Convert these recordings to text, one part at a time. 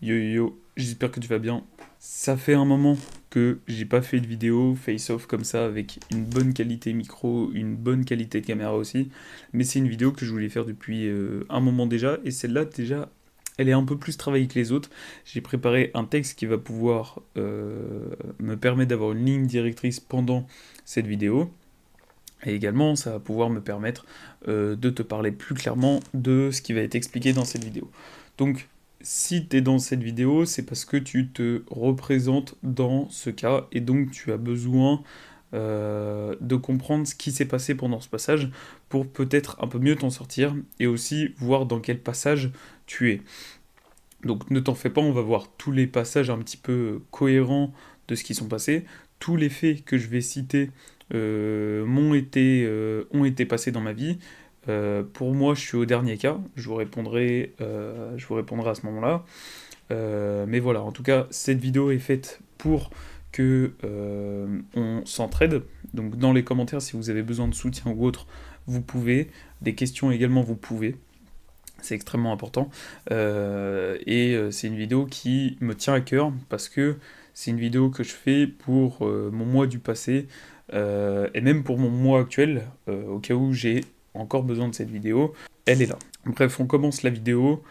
Yo yo, yo, j'espère que tu vas bien. Ça fait un moment que j'ai pas fait de vidéo face-off comme ça avec une bonne qualité micro, une bonne qualité de caméra aussi. Mais c'est une vidéo que je voulais faire depuis un moment déjà. Et celle-là, déjà, elle est un peu plus travaillée que les autres. J'ai préparé un texte qui va pouvoir me permettre d'avoir une ligne directrice pendant cette vidéo. Et également, ça va pouvoir me permettre de te parler plus clairement de ce qui va être expliqué dans cette vidéo. Donc, si tu es dans cette vidéo, c'est parce que tu te représentes dans ce cas et donc tu as besoin de comprendre ce qui s'est passé pendant ce passage pour peut-être un peu mieux t'en sortir et aussi voir dans quel passage tu es. Donc ne t'en fais pas, on va voir tous les passages un petit peu cohérents de ce qui sont passés. Tous les faits que je vais citer ont été passés dans ma vie. Pour moi, je suis au dernier cas. Je vous répondrai à ce moment-là. Mais voilà, en tout cas, cette vidéo est faite pour que on s'entraide. Donc dans les commentaires, si vous avez besoin de soutien ou autre, vous pouvez. Des questions également, vous pouvez. C'est extrêmement important. C'est une vidéo qui me tient à cœur parce que c'est une vidéo que je fais pour mon moi du passé et même pour mon moi actuel, au cas où j'ai encore besoin de cette vidéo, elle est là. Bref, on commence la vidéo.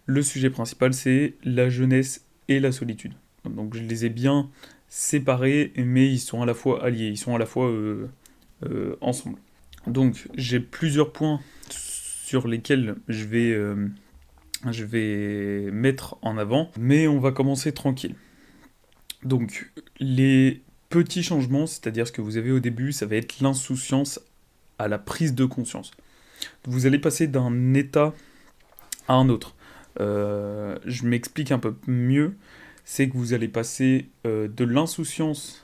Le sujet principal, c'est la jeunesse et la solitude. Donc je les ai bien séparés, mais ils sont à la fois alliés, ils sont à la fois ensemble. Donc j'ai plusieurs points sur lesquels je vais mettre en avant, mais on va commencer tranquille. Donc les petits changements, c'est-à-dire ce que vous avez au début, ça va être l'insouciance à la prise de conscience. Vous allez passer d'un état à un autre. Je m'explique un peu mieux, c'est que vous allez passer de l'insouciance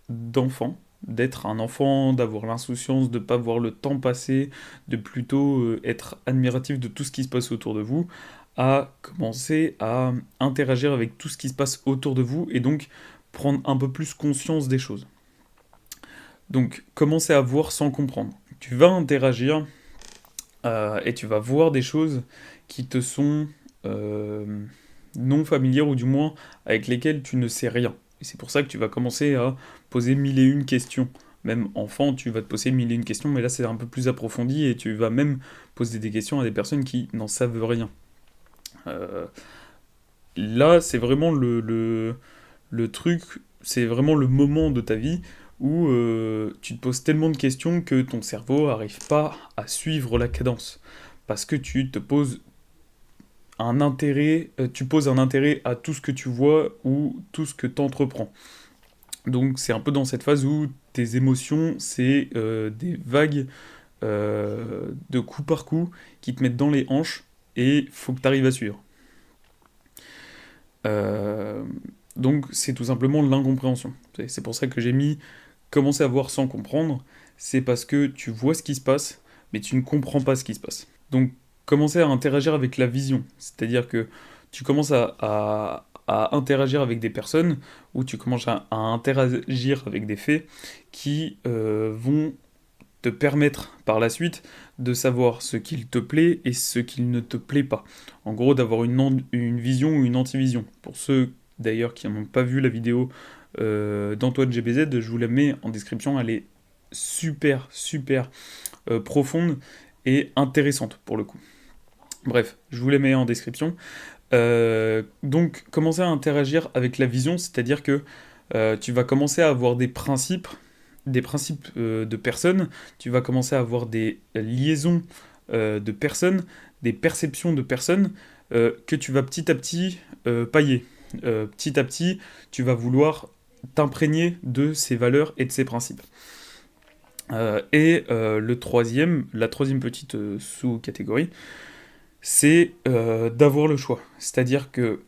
d'enfant, d'être un enfant, d'avoir l'insouciance de ne pas voir le temps passer, de plutôt être admiratif de tout ce qui se passe autour de vous, à commencer à interagir avec tout ce qui se passe autour de vous et donc prendre un peu plus conscience des choses. Donc commencer à voir sans comprendre. Tu vas interagir et tu vas voir des choses qui te sont euh, non familières ou du moins avec lesquelles tu ne sais rien. Et c'est pour ça que tu vas commencer à poser mille et une questions. Même enfant, tu vas te poser mille et une questions, mais là c'est un peu plus approfondi et tu vas même poser des questions à des personnes qui n'en savent rien. Euh, Là, c'est vraiment le truc, c'est vraiment le moment de ta vie où tu te poses tellement de questions que ton cerveau n'arrive pas à suivre la cadence. Parce que tu poses un intérêt à tout ce que tu vois ou tout ce que tu entreprends. Donc c'est un peu dans cette phase où tes émotions, c'est des vagues de coup par coup qui te mettent dans les hanches et faut que tu arrives à suivre. Euh, donc c'est tout simplement l'incompréhension. C'est pour ça que j'ai mis commencer à voir sans comprendre, c'est parce que tu vois ce qui se passe, mais tu ne comprends pas ce qui se passe. Donc commencer à interagir avec la vision, c'est-à-dire que tu commences à interagir avec des personnes, ou tu commences à interagir avec des faits qui vont te permettre par la suite de savoir ce qu'il te plaît et ce qu'il ne te plaît pas. En gros, d'avoir une vision ou une antivision. Pour ceux d'ailleurs qui n'ont pas vu la vidéo d'Antoine GBZ, je vous la mets en description, elle est super profonde et intéressante pour le coup. Bref, je vous la mets en description. Donc, commencer à interagir avec la vision, c'est-à-dire que tu vas commencer à avoir des principes de personnes, tu vas commencer à avoir des liaisons de personnes, des perceptions de personnes que tu vas petit à petit pailler. Petit à petit, tu vas vouloir t'imprégner de ces valeurs et de ces principes. La troisième petite sous-catégorie, c'est d'avoir le choix. C'est-à-dire que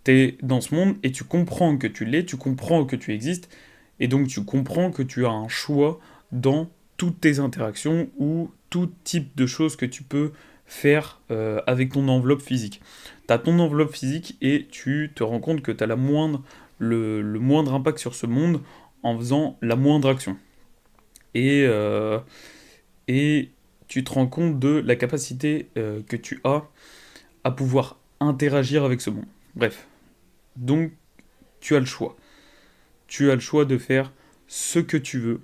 tu es dans ce monde et tu comprends que tu l'es, tu comprends que tu existes, et donc tu comprends que tu as un choix dans toutes tes interactions ou tout type de choses que tu peux faire avec ton enveloppe physique. Tu as ton enveloppe physique et tu te rends compte que tu as le moindre impact sur ce monde en faisant la moindre action. Et, euh, et tu te rends compte de la capacité que tu as à pouvoir interagir avec ce monde. Bref. Donc, tu as le choix. Tu as le choix de faire ce que tu veux.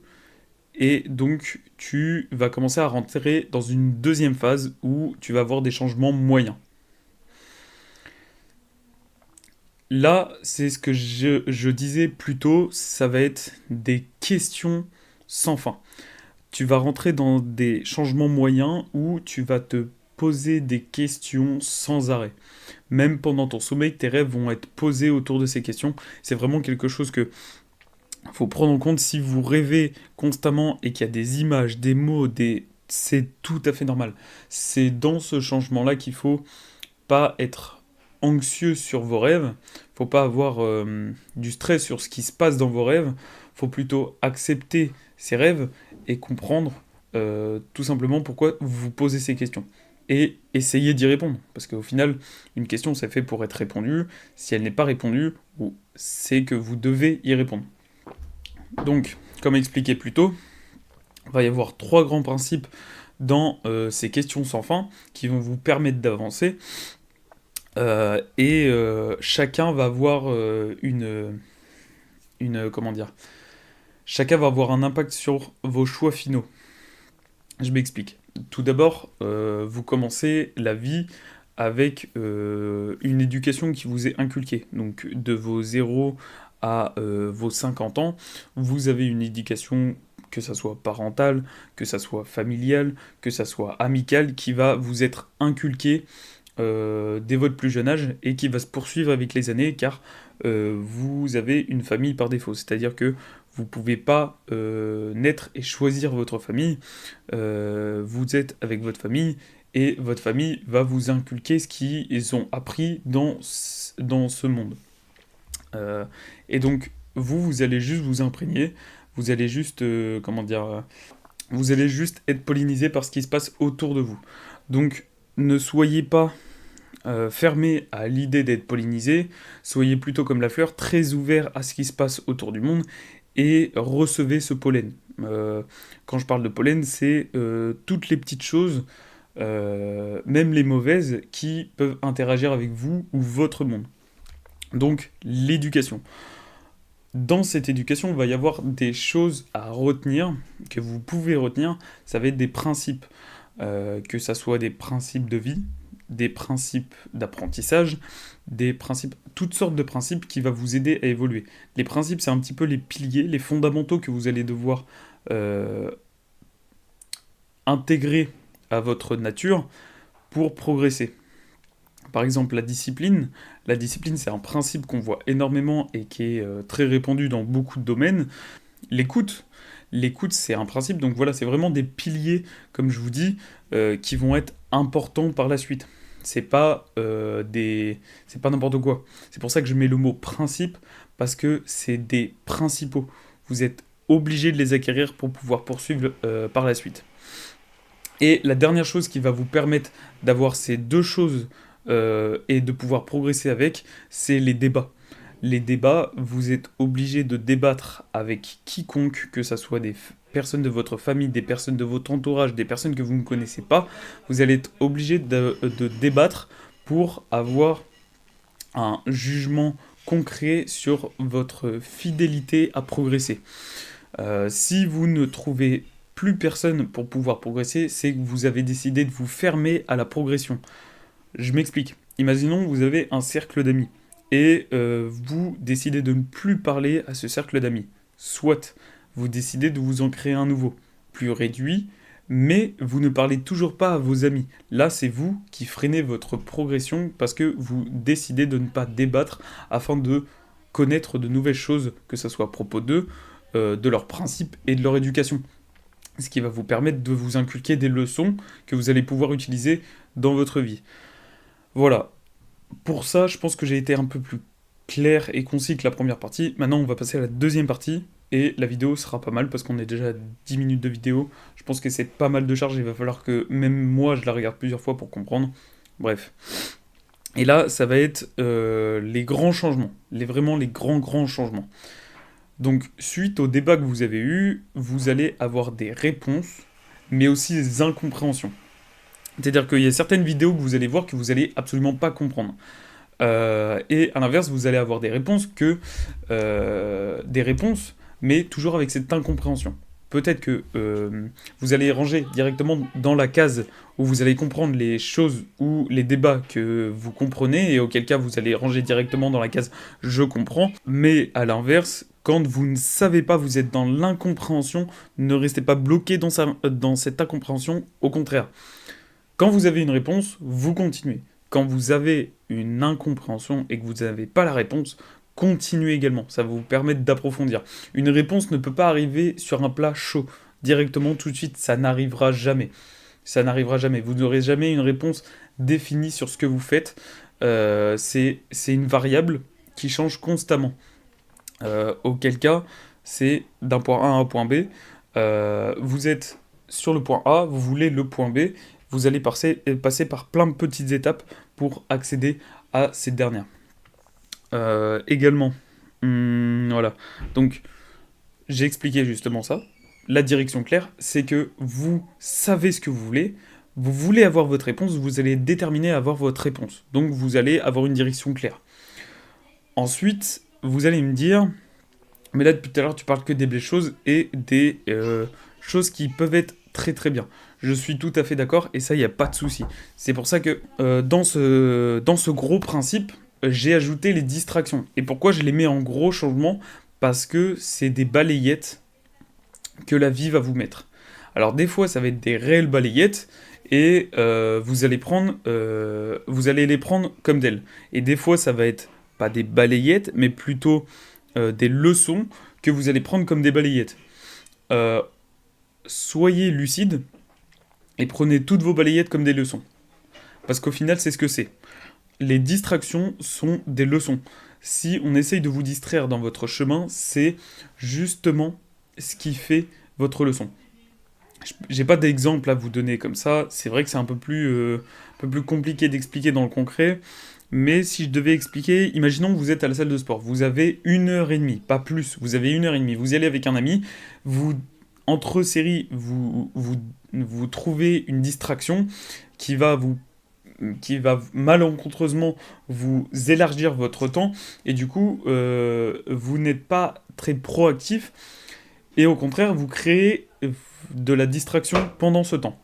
Et donc, tu vas commencer à rentrer dans une deuxième phase où tu vas avoir des changements moyens. Là, c'est ce que je disais plus tôt, ça va être des questions sans fin. Tu vas rentrer dans des changements moyens où tu vas te poser des questions sans arrêt. Même pendant ton sommeil, tes rêves vont être posés autour de ces questions. C'est vraiment quelque chose que faut prendre en compte si vous rêvez constamment et qu'il y a des images, des mots, c'est tout à fait normal. C'est dans ce changement-là qu'il faut pas être anxieux sur vos rêves, faut pas avoir du stress sur ce qui se passe dans vos rêves, faut plutôt accepter ces rêves et comprendre tout simplement pourquoi vous vous posez ces questions. Et essayer d'y répondre. Parce qu'au final, une question, c'est fait pour être répondue. Si elle n'est pas répondue, c'est que vous devez y répondre. Donc, comme expliqué plus tôt, il va y avoir 3 grands principes dans ces questions sans fin qui vont vous permettre d'avancer. Chacun va avoir comment dire, chacun va avoir un impact sur vos choix finaux. Je m'explique. Tout d'abord, vous commencez la vie avec une éducation qui vous est inculquée. Donc de vos 0 à vos 50 ans, vous avez une éducation, que ça soit parentale, que ça soit familiale, que ça soit amicale, qui va vous être inculquée dès votre plus jeune âge et qui va se poursuivre avec les années car vous avez une famille par défaut. C'est-à-dire que vous ne pouvez pas naître et choisir votre famille. Vous êtes avec votre famille et votre famille va vous inculquer ce qu'ils ont appris dans ce monde. Et donc, vous allez juste vous imprégner, vous allez juste, vous allez juste être pollinisé par ce qui se passe autour de vous. Donc, ne soyez pas fermé à l'idée d'être pollinisé, soyez plutôt comme la fleur, très ouvert à ce qui se passe autour du monde, et recevez ce pollen. Quand je parle de pollen, c'est toutes les petites choses, même les mauvaises, qui peuvent interagir avec vous ou votre monde. Donc, l'éducation. Dans cette éducation, il va y avoir des choses à retenir, que vous pouvez retenir, ça va être des principes, que ça soit des principes de vie, des principes d'apprentissage, des principes, toutes sortes de principes qui vont vous aider à évoluer. Les principes, c'est un petit peu les piliers, les fondamentaux que vous allez devoir intégrer à votre nature pour progresser. Par exemple, la discipline. La discipline, c'est un principe qu'on voit énormément et qui est très répandu dans beaucoup de domaines. L'écoute, c'est un principe, donc voilà, c'est vraiment des piliers, comme je vous dis, qui vont être importants par la suite. C'est pas n'importe quoi. C'est pour ça que je mets le mot principe, parce que c'est des principaux. Vous êtes obligé de les acquérir pour pouvoir poursuivre par la suite. Et la dernière chose qui va vous permettre d'avoir ces deux choses et de pouvoir progresser avec, c'est les débats. Les débats, vous êtes obligé de débattre avec quiconque, que ce soit des personnes de votre famille, des personnes de votre entourage, des personnes que vous ne connaissez pas. Vous allez être obligé de débattre pour avoir un jugement concret sur votre fidélité à progresser. Si vous ne trouvez plus personne pour pouvoir progresser, c'est que vous avez décidé de vous fermer à la progression. Je m'explique. Imaginons que vous avez un cercle d'amis et vous décidez de ne plus parler à ce cercle d'amis. Soit vous décidez de vous en créer un nouveau, plus réduit, mais vous ne parlez toujours pas à vos amis. Là, c'est vous qui freinez votre progression parce que vous décidez de ne pas débattre afin de connaître de nouvelles choses, que ce soit à propos d'eux, de leurs principes et de leur éducation. Ce qui va vous permettre de vous inculquer des leçons que vous allez pouvoir utiliser dans votre vie. Voilà. Pour ça, je pense que j'ai été un peu plus clair et concis que la première partie. Maintenant, on va passer à la deuxième partie. Et la vidéo sera pas mal parce qu'on est déjà à 10 minutes de vidéo. Je pense que c'est pas mal de charge. Il va falloir que même moi, je la regarde plusieurs fois pour comprendre. Bref. Et là, ça va être les grands changements. Vraiment les grands changements. Donc, suite au débat que vous avez eu, vous allez avoir des réponses, mais aussi des incompréhensions. C'est-à-dire qu'il y a certaines vidéos que vous allez voir que vous allez absolument pas comprendre. Et à l'inverse, vous allez avoir des réponses mais toujours avec cette incompréhension. Peut-être que vous allez ranger directement dans la case où vous allez comprendre les choses ou les débats que vous comprenez, et auquel cas vous allez ranger directement dans la case je comprends. Mais à l'inverse, quand vous ne savez pas, vous êtes dans l'incompréhension, ne restez pas bloqué dans cette incompréhension, au contraire. Quand vous avez une réponse, vous continuez. Quand vous avez une incompréhension et que vous n'avez pas la réponse, continuez également. Ça va vous permettre d'approfondir. Une réponse ne peut pas arriver sur un plat chaud, directement, tout de suite. Ça n'arrivera jamais. Ça n'arrivera jamais. Vous n'aurez jamais une réponse définie sur ce que vous faites. C'est une variable qui change constamment. Auquel cas, c'est d'un point A à un point B. Vous êtes sur le point A, vous voulez le point B, vous allez passer par plein de petites étapes pour accéder à cette dernière. Également, voilà. Donc, j'ai expliqué justement ça. La direction claire, c'est que vous savez ce que vous voulez avoir votre réponse, vous allez être déterminé à avoir votre réponse. Donc, vous allez avoir une direction claire. Ensuite, vous allez me dire, mais là, depuis tout à l'heure, tu parles que des belles choses et des choses qui peuvent être très très bien. Je suis tout à fait d'accord et ça, il n'y a pas de souci. C'est pour ça que dans ce gros principe, j'ai ajouté les distractions. Et pourquoi je les mets en gros changement? Parce que c'est des balayettes que la vie va vous mettre. Alors des fois, ça va être des réelles balayettes et vous allez les prendre comme d'elles. Et des fois, ça va être pas des balayettes, mais plutôt des leçons que vous allez prendre comme des balayettes. Soyez lucide et prenez toutes vos balayettes comme des leçons. Parce qu'au final, c'est ce que c'est. Les distractions sont des leçons. Si on essaye de vous distraire dans votre chemin, c'est justement ce qui fait votre leçon. J'ai pas d'exemple à vous donner comme ça. C'est vrai que c'est un peu plus compliqué d'expliquer dans le concret. Mais si je devais expliquer, imaginons que vous êtes à la salle de sport. Vous avez 1h30, pas plus. Vous avez 1h30. Vous y allez avec un ami. Entre séries, vous trouvez une distraction qui va malencontreusement vous élargir votre temps. Et du coup, vous n'êtes pas très proactif. Et au contraire, vous créez de la distraction pendant ce temps.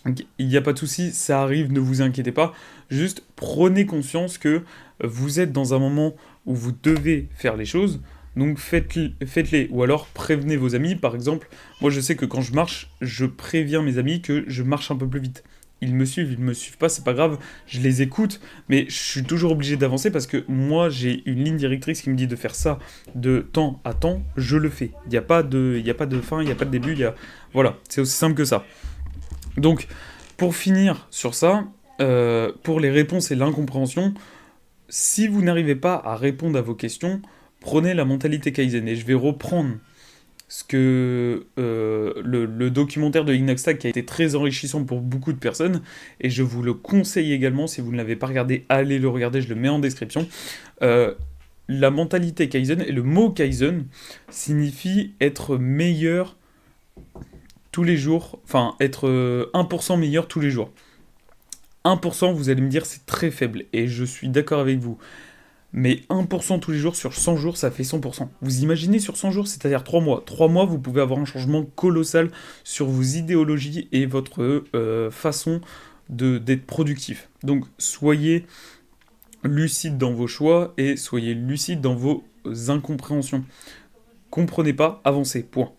Donc, il n'y a pas de souci, ça arrive, ne vous inquiétez pas. Juste prenez conscience que vous êtes dans un moment où vous devez faire les choses, donc faites-les. Ou alors prévenez vos amis. Par exemple, moi je sais que quand je marche, je préviens mes amis que je marche un peu plus vite. Ils me suivent pas, c'est pas grave, je les écoute, mais je suis toujours obligé d'avancer parce que moi j'ai une ligne directrice qui me dit de faire ça de temps à temps, je le fais. Il n'y a pas de fin, il n'y a pas de début, voilà, c'est aussi simple que ça. Donc, pour finir sur ça, pour les réponses et l'incompréhension, si vous n'arrivez pas à répondre à vos questions, prenez la mentalité Kaizen. Et je vais reprendre ce que le documentaire de Inoxtag qui a été très enrichissant pour beaucoup de personnes, et je vous le conseille également, si vous ne l'avez pas regardé, allez le regarder, je le mets en description. La mentalité Kaizen, et le mot Kaizen, signifie être meilleur tous les jours, enfin être 1% meilleur tous les jours. 1%, vous allez me dire, c'est très faible, et je suis d'accord avec vous. Mais 1% tous les jours sur 100 jours, ça fait 100%. Vous imaginez sur 100 jours, c'est-à-dire 3 mois. 3 mois, vous pouvez avoir un changement colossal sur vos idéologies et votre façon d'être productif. Donc soyez lucide dans vos choix et soyez lucide dans vos incompréhensions. Comprenez pas, avancez, point.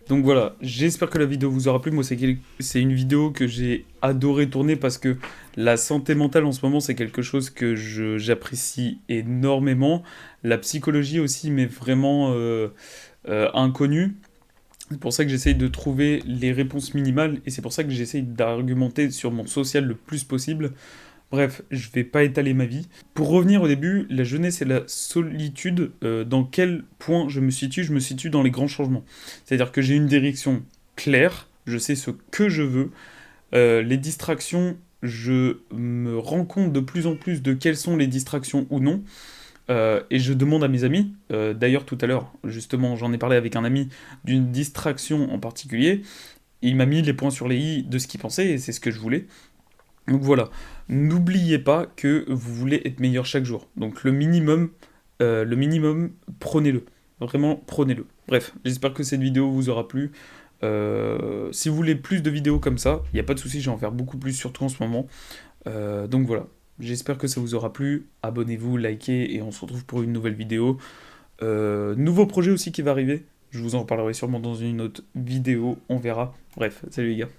Donc voilà, j'espère que la vidéo vous aura plu. Moi, c'est une vidéo que j'ai adoré tourner parce que la santé mentale en ce moment, c'est quelque chose que j'apprécie énormément. La psychologie aussi m'est vraiment inconnue. C'est pour ça que j'essaye de trouver les réponses minimales et c'est pour ça que j'essaye d'argumenter sur mon social le plus possible. Bref, je vais pas étaler ma vie. Pour revenir au début, la jeunesse et la solitude, dans quel point je me situe? Je me situe dans les grands changements. C'est-à-dire que j'ai une direction claire, je sais ce que je veux. Les distractions, je me rends compte de plus en plus de quelles sont les distractions ou non. Et je demande à mes amis, d'ailleurs tout à l'heure, justement, j'en ai parlé avec un ami d'une distraction en particulier. Il m'a mis les points sur les i de ce qu'il pensait et c'est ce que je voulais. Donc voilà, n'oubliez pas que vous voulez être meilleur chaque jour. Donc le minimum, prenez-le. Vraiment, prenez-le. Bref, j'espère que cette vidéo vous aura plu. Si vous voulez plus de vidéos comme ça, il n'y a pas de souci, je vais en faire beaucoup plus, surtout en ce moment. Donc voilà, j'espère que ça vous aura plu. Abonnez-vous, likez, et on se retrouve pour une nouvelle vidéo. Nouveau projet aussi qui va arriver. Je vous en parlerai sûrement dans une autre vidéo, on verra. Bref, salut les gars.